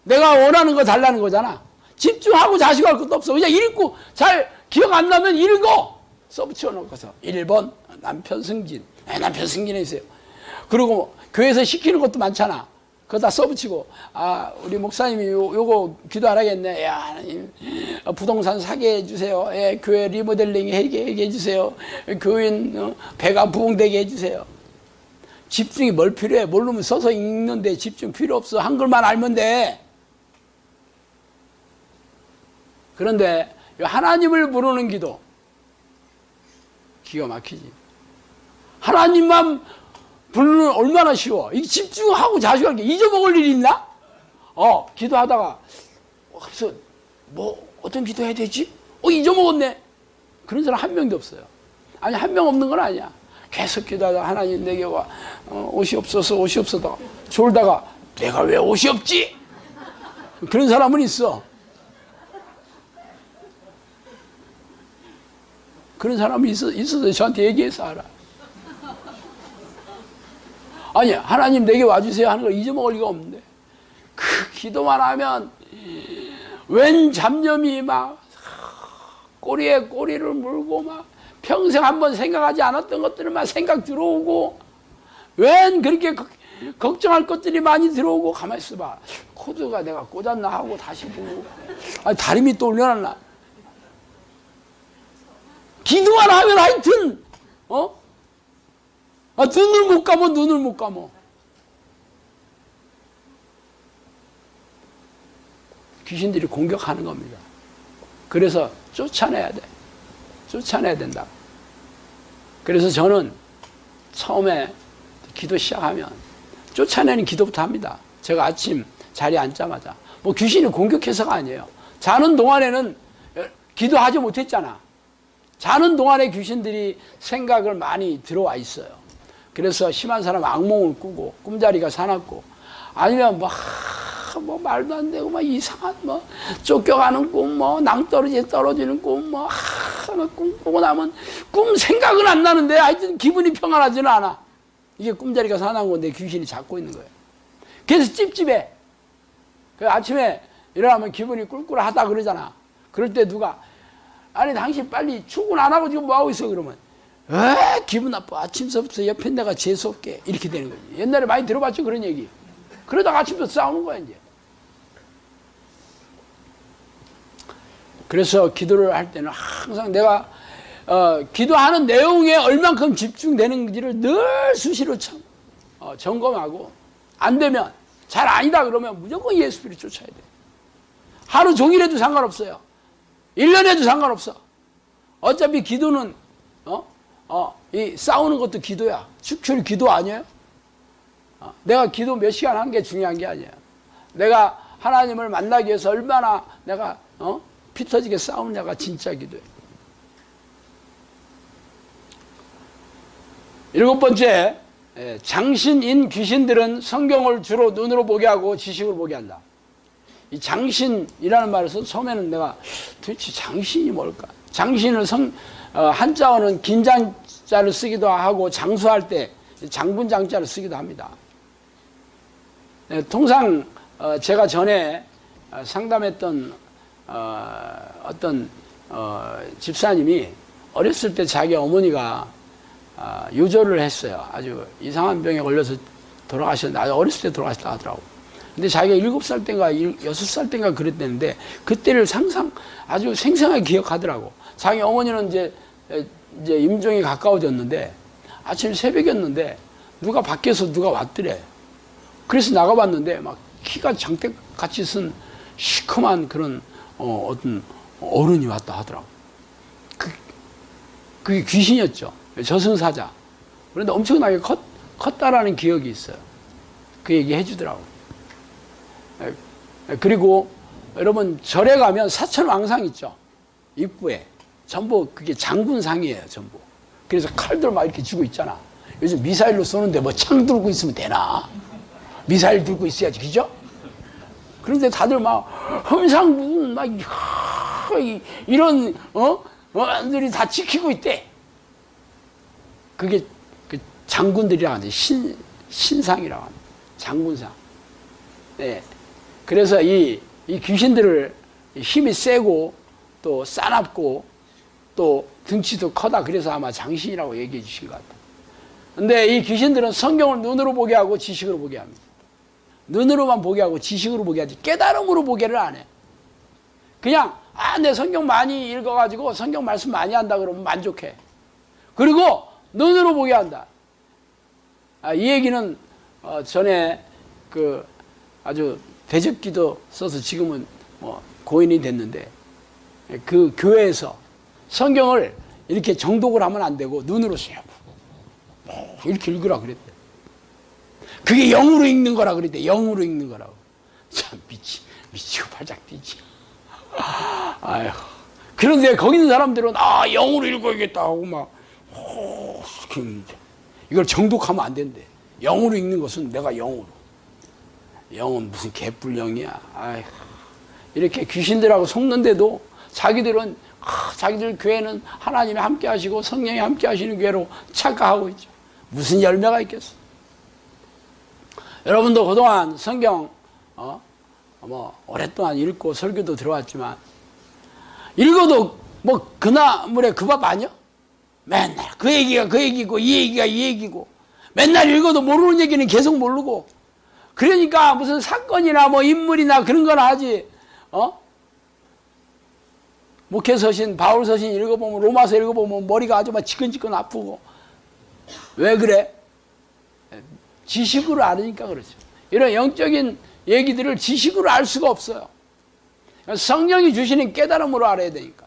내가 원하는 거 달라는 거잖아. 집중하고 자식할 것도 없어. 그냥 읽고 잘 기억 안 나면 읽어. 써붙여 놓고서 1번 남편 승진. 남편 승진해 있어요. 그리고 교회에서 시키는 것도 많잖아. 그거 다 써붙이고 우리 목사님이 요거 기도 안 하겠네. 야, 하나님 부동산 사게 해주세요. 예, 교회 리모델링 하게 해주세요. 교인 배가 부흥되게 해주세요. 집중이 뭘 필요해? 모르면 써서 읽는데 집중 필요 없어. 한글만 알면 돼. 그런데 하나님을 부르는 기도 기가 막히지. 하나님만 부르는 얼마나 쉬워. 이게 집중하고 자식할 게 잊어먹을 일이 있나? 기도하다가 그래서 뭐 어떤 기도 해야 되지? 잊어먹었네. 그런 사람 한 명도 없어요. 아니 한 명 없는 건 아니야. 계속 기도하다가 하나님 내게 와 옷이 없어서 옷이 없어다 졸다가 내가 왜 옷이 없지? 그런 사람은 있어. 그런 사람이 있어서 저한테 얘기해서 알아. 아니 하나님 내게 와주세요 하는 걸 잊어먹을 리가 없는데 그 기도만 하면 웬 잡념이 막 꼬리에 꼬리를 물고 막 평생 한번 생각하지 않았던 것들을 막 생각 들어오고 웬 그렇게 걱정할 것들이 많이 들어오고 가만히 있어봐. 코드가 내가 꽂았나 하고 다시 보고 다리미 또 올려놨나. 기도만 하면 하여튼 눈을 못 감어. 눈을 못 감어. 귀신들이 공격하는 겁니다. 그래서 쫓아내야 돼. 쫓아내야 된다. 그래서 저는 처음에 기도 시작하면 쫓아내는 기도부터 합니다. 제가 아침 자리에 앉자마자 뭐 귀신이 공격해서가 아니에요. 자는 동안에는 기도하지 못했잖아. 자는 동안에 귀신들이 생각을 많이 들어와 있어요. 그래서 심한 사람은 악몽을 꾸고 꿈자리가 사납고 아니면 뭐 말도 안 되고 이상한 쫓겨가는 꿈 낭떠러지에 떨어지는 꿈 꿈 꾸고 나면 꿈 생각은 안 나는데 하여튼 기분이 평안하지는 않아. 이게 꿈자리가 사나운 건데 귀신이 잡고 있는 거예요. 그래서 찝찝해. 아침에 일어나면 기분이 꿀꿀하다 그러잖아. 그럴 때 누가 아니 당신 빨리 출근 안 하고 지금 뭐하고 있어 그러면 기분 나빠. 아침서부터 옆에 내가 재수없게 이렇게 되는 거지. 옛날에 많이 들어봤죠 그런 얘기. 그러다가 아침부터 싸우는 거야 이제. 그래서 기도를 할 때는 항상 내가 기도하는 내용에 얼만큼 집중되는지를 늘 수시로 점검하고 안 되면 잘 아니다 그러면 무조건 예수를 쫓아야 돼. 하루 종일 해도 상관없어요. 1년 해도 상관없어. 어차피 기도는 이 싸우는 것도 기도야. 축출 기도 아니에요? 내가 기도 몇 시간 한 게 중요한 게 아니에요. 내가 하나님을 만나기 위해서 얼마나 내가 피 터지게 싸우느냐가 진짜 기도예요. 7번째, 장신인 귀신들은 성경을 주로 눈으로 보게 하고 지식으로 보게 한다. 이 장신이라는 말에서 처음에는 내가 도대체 장신이 뭘까? 장신을 한자어는 긴장자를 쓰기도 하고 장수할 때 장분장자를 쓰기도 합니다. 통상 제가 전에 상담했던 어떤 집사님이 어렸을 때 자기 어머니가 유조를 했어요. 아주 이상한 병에 걸려서 돌아가셨는데 아주 어렸을 때 돌아가셨다 하더라고. 근데 자기가 7살 땐가 6살 땐가 그랬다는데 그때를 아주 생생하게 기억하더라고. 자기 어머니는 이제 임종이 가까워졌는데 아침 새벽이었는데 누가 밖에서 누가 왔더래. 그래서 나가봤는데 막 키가 장대같이 쓴 시커먼 그런 어떤 어른이 왔다 하더라고. 그게 귀신이었죠. 저승사자. 그런데 엄청나게 컸다라는 기억이 있어요. 그 얘기 해주더라고. 그리고 여러분 절에 가면 사천왕상 있죠. 입구에. 전부 그게 장군상이에요. 전부. 그래서 칼들 막 이렇게 쥐고 있잖아. 요즘 미사일로 쏘는데 뭐 창 들고 있으면 되나? 미사일 들고 있어야지. 그죠? 그런데 다들 막 험상궂은 막 이런 들이 다 지키고 있대. 그게 그 장군들이라고 하는데 신상이라고 합니다. 장군상. 네. 그래서 이 귀신들을 힘이 세고 또 싸납고 또 등치도 커다. 그래서 아마 장신이라고 얘기해 주신 것 같아요. 근데 이 귀신들은 성경을 눈으로 보게 하고 지식으로 보게 합니다. 눈으로만 보게 하고 지식으로 보게 하지 깨달음으로 보게를 안 해. 그냥 내 성경 많이 읽어가지고 성경 말씀 많이 한다 그러면 만족해. 그리고 눈으로 보게 한다. 이 얘기는 전에 그 아주 대접기도 써서 지금은 뭐 고인이 됐는데 그 교회에서 성경을 이렇게 정독을 하면 안 되고 눈으로 씩 이렇게 읽으라 그랬대. 그게 영으로 읽는 거라 그랬대. 영으로 읽는 거라고. 참 미치고 발작 뛰지. 아휴. 그런데 거기 있는 사람들은 영으로 읽어야겠다 하고 막 이걸 정독하면 안 된대. 영으로 읽는 것은 내가 영으로. 영은 무슨 개뿔영이야. 아휴. 이렇게 귀신들하고 속는데도 자기들은 자기들 교회는 하나님이 함께 하시고 성령이 함께 하시는 교회로 착각하고 있죠. 무슨 열매가 있겠어. 여러분도 그동안 성경 오랫동안 읽고 설교도 들어왔지만 읽어도 뭐 그나물에 그 밥 아니야? 맨날 그 얘기가 그 얘기고 이 얘기가 이 얘기고 맨날 읽어도 모르는 얘기는 계속 모르고 그러니까 무슨 사건이나 뭐 인물이나 그런 걸 하지. 목회서신 바울서신 읽어보면 로마서 읽어보면 머리가 아주 막 지끈지끈 아프고 왜 그래? 지식으로 알으니까 그렇죠. 이런 영적인 얘기들을 지식으로 알 수가 없어요. 성령이 주시는 깨달음으로 알아야 되니까.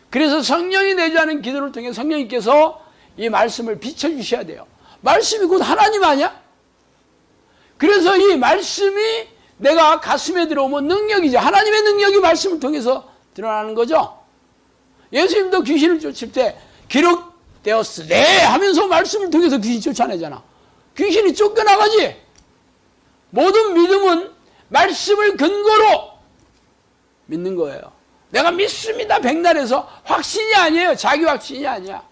그래서 성령이 내주하는 기도를 통해 성령님께서 이 말씀을 비춰주셔야 돼요. 말씀이 곧 하나님 아니야? 그래서 이 말씀이 내가 가슴에 들어오면 능력이죠. 하나님의 능력이 말씀을 통해서 드러나는 거죠. 예수님도 귀신을 쫓을 때 기록되었으네 하면서 말씀을 통해서 귀신 쫓아내잖아. 귀신이 쫓겨나가지. 모든 믿음은 말씀을 근거로 믿는 거예요. 내가 믿습니다. 백날에서 확신이 아니에요. 자기 확신이 아니야.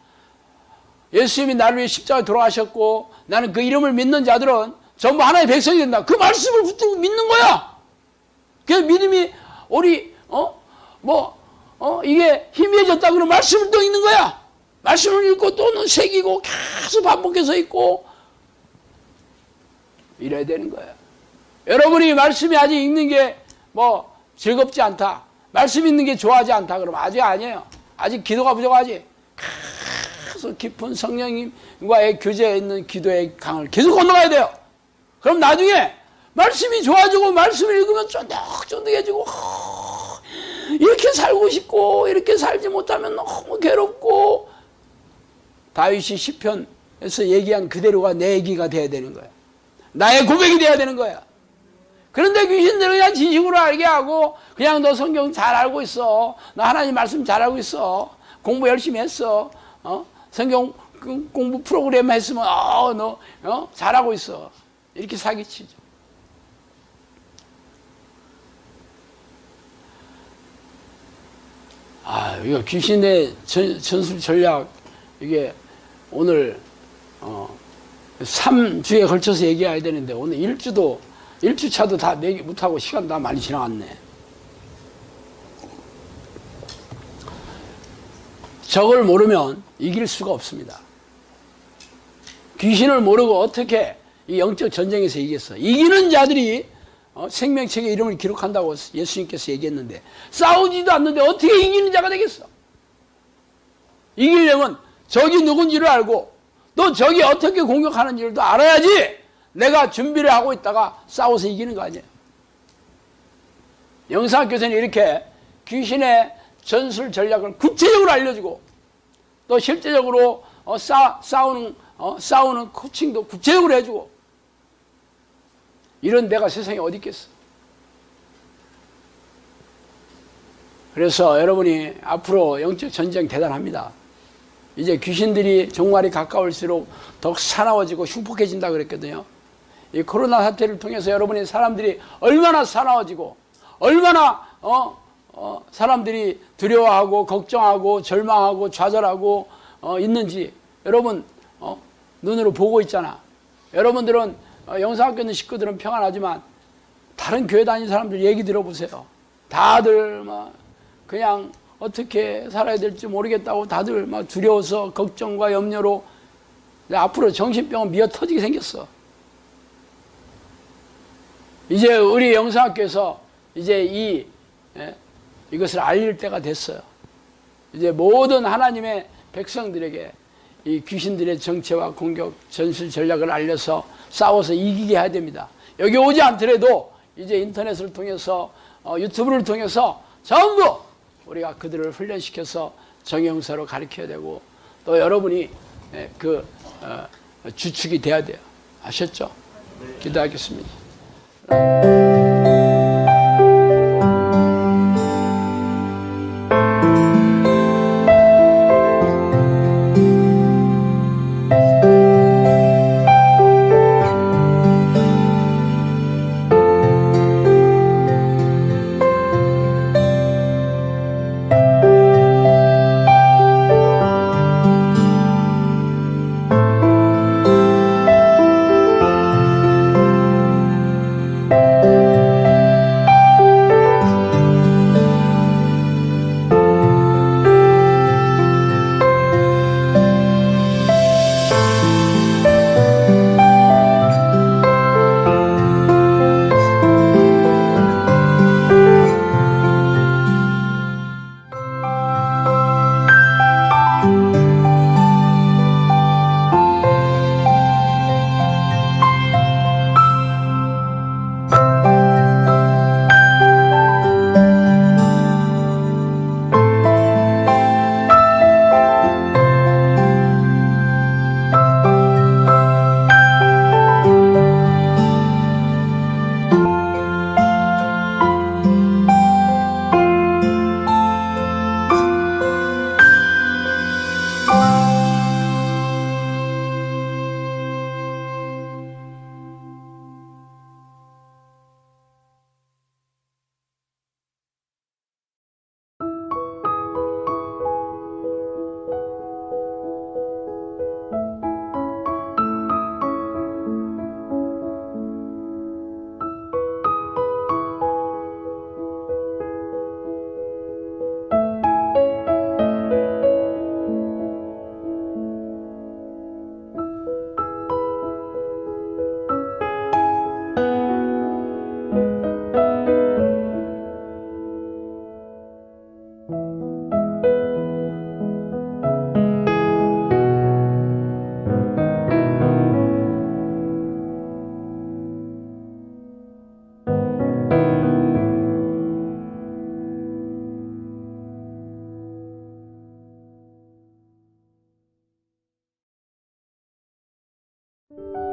예수님이 나를 위해 십자가에 돌아가셨고 나는 그 이름을 믿는 자들은 전부 하나의 백성이 된다. 그 말씀을 붙들고 믿는 거야. 그래서 믿음이 이게 희미해졌다 그러면 말씀을 또 읽는 거야. 말씀을 읽고 또는 새기고 계속 반복해서 읽고 이래야 되는 거예요. 여러분이 말씀이 아직 읽는 게 즐겁지 않다. 말씀 읽는 게 좋아하지 않다 그러면 아직 아니에요. 아직 기도가 부족하지. 계속 깊은 성령님과의 교제에 있는 기도의 강을 계속 건너가야 돼요. 그럼 나중에 말씀이 좋아지고 말씀을 읽으면 쫀득쫀득해지고 이렇게 살고 싶고 이렇게 살지 못하면 너무 괴롭고 다윗이 시편에서 얘기한 그대로가 내 얘기가 돼야 되는 거야. 나의 고백이 돼야 되는 거야. 그런데 귀신들은 그냥 진심으로 알게 하고 그냥 너 성경 잘 알고 있어. 너 하나님 말씀 잘 알고 있어. 공부 열심히 했어. 성경 공부 프로그램 했으면 너 잘하고 있어. 이렇게 사기치죠. 이거 귀신의 전술 전략, 이게 오늘 3주에 걸쳐서 얘기해야 되는데 오늘 1주차도 다 내기 못하고 시간 다 많이 지나갔네. 저걸 모르면 이길 수가 없습니다. 귀신을 모르고 어떻게 이 영적 전쟁에서 이겼어? 이기는 자들이 생명책에 이름을 기록한다고 예수님께서 얘기했는데 싸우지도 않는데 어떻게 이기는 자가 되겠어? 이기려면 적이 누군지를 알고 또 적이 어떻게 공격하는지를 또 알아야지 내가 준비를 하고 있다가 싸워서 이기는 거 아니에요. 영상학교에서는 이렇게 귀신의 전술 전략을 구체적으로 알려주고 또 실제적으로 싸우는 코칭도 구체적으로 해주고 이런 데가 세상에 어디 있겠어. 그래서 여러분이 앞으로 영적 전쟁 대단합니다. 이제 귀신들이 종말이 가까울수록 더욱 사나워지고 흉폭해진다 그랬거든요. 이 코로나 사태를 통해서 여러분이 사람들이 얼마나 사나워지고 얼마나 사람들이 두려워하고 걱정하고 절망하고 좌절하고 있는지 여러분 눈으로 보고 있잖아. 여러분들은 영상학교 있는 식구들은 평안하지만 다른 교회 다니는 사람들 얘기 들어보세요. 다들 막 그냥 어떻게 살아야 될지 모르겠다고 다들 막 두려워서 걱정과 염려로 앞으로 정신병은 미어 터지게 생겼어. 이제 우리 영상학교에서 이제 이것을 알릴 때가 됐어요. 이제 모든 하나님의 백성들에게 이 귀신들의 정체와 공격 전술 전략을 알려서 싸워서 이기게 해야 됩니다. 여기 오지 않더라도 이제 인터넷을 통해서 유튜브를 통해서 전부 우리가 그들을 훈련시켜서 정형사로 가르쳐야 되고 또 여러분이 주축이 돼야 돼요. 아셨죠? 기도하겠습니다. 네.